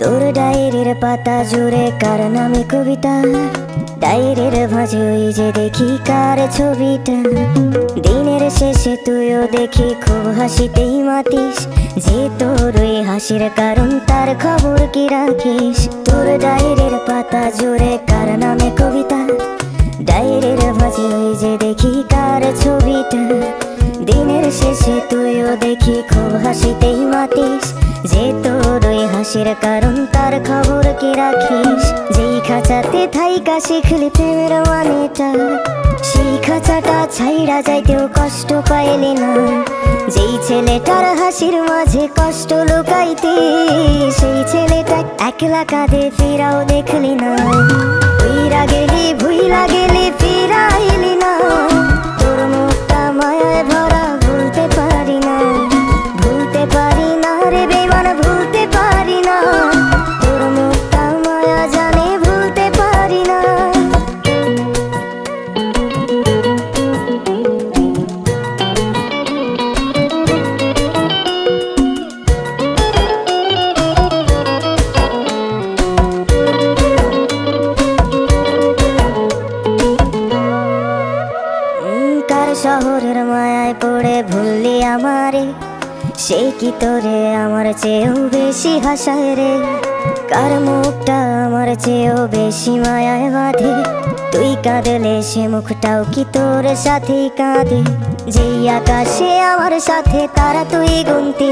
তোর ডায়েরির পাতা জুড়ে কার নামে কবিতা, ডায়েরির ভাঁজে ওই যে দেখি কার ছবিটা। দিনের শেষে তুইও দেখি খুব হাসিতেই মাতিস, যে তোর ওই হাসির কারণ তার খবর কি রাখিস। তোর ডায়েরির পাতা জুড়ে কার নামে কবিতা, ডায়েরির ভাঁজে ওই যে দেখি কার ছবিটা। দিনের শেষে তুইও দেখি খুব হাসিতেই মাতিস, যে তোর ওই হাসির কারণ তার খবর কি রাখিস। যেই খাঁচাতে থাইকা শিখলি প্রেমের মানেটা, সেই খাঁচাটা ছাইড়া যাইতেও কষ্ট পাইলি না। যেই ছেলেটার হাসির মাঝে কষ্ট লুকাইতে, সেই ছেলেটা একলা কাঁদে ফিরাও দেখলি না। ভুইরা গেলি ফিরাইলি না, তোর মুখটা মায়ায় ভরা ভুলতে পারি না। ভুলতে পারি না রে বেমান, ভুলতে পারি না, তোর মুখটা মায়া জানে ভুলতে পারি না। কার শহরের মায়ায় পড়ে ভুললি আমারে, সেই কি তোরে আমার চেয়েও বেশি হাসায় রে। কার মুখটা আমার চেয়েও বেশি মায়ায় বাঁধে, তুই কাঁদলে সে মুখটাও কি তোর সাথেই কাঁদে। যেই আকাশে আমার সাথে তারা তুই গুনতি,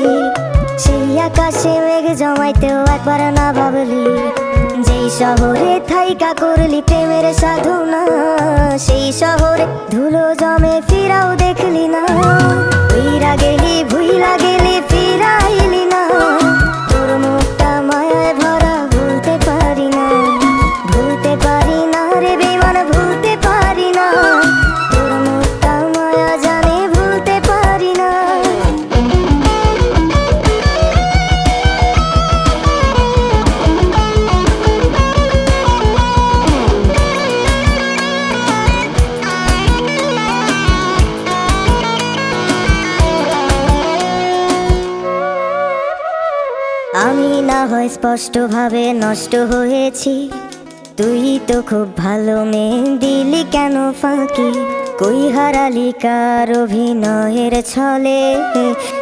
সেই আকাশে মেঘ জমাইতেও একবার না ভাবলি। যেই শহরে থাইকা করলি প্রেমের সাধনা, সেই শহরে ধুলো জমে ফিরাও দেখলি না। ভুইরা গেলি ফিরাইলি না, তোর মুখটা মায়ায় ভরা ভুলতে পারি না। ভুলতে পারি না রে বেমান, ভুলতে পারি না, তোর মুখটা মায়া জানে ভুলতে পারি না। আমি না হয় স্পষ্টভাবে নষ্ট হয়েছি, তুই তো খুব ভালো মেয়ে, দিলি কেন ফাঁকি। কই হারালি কার অভিনয়ের ছলে,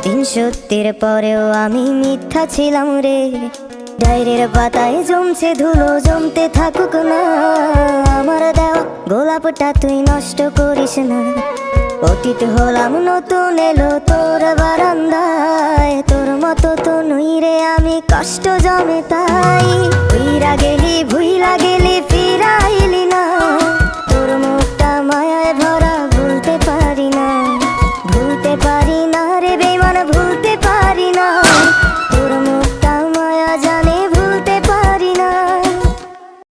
দিন সত্যের পরেও আমি মিথ্যা ছিলাম রে। ডায়েরির পাতায় জমছে ধুলো, জমতে থাকুক না, আমার দেওয়া গোলাপটা তুই নষ্ট করিস না। অতীত হলাম নতুন এলো তোর বারান্দায়, তোর মতো তো নই রে আমি, কষ্ট জমে তাই।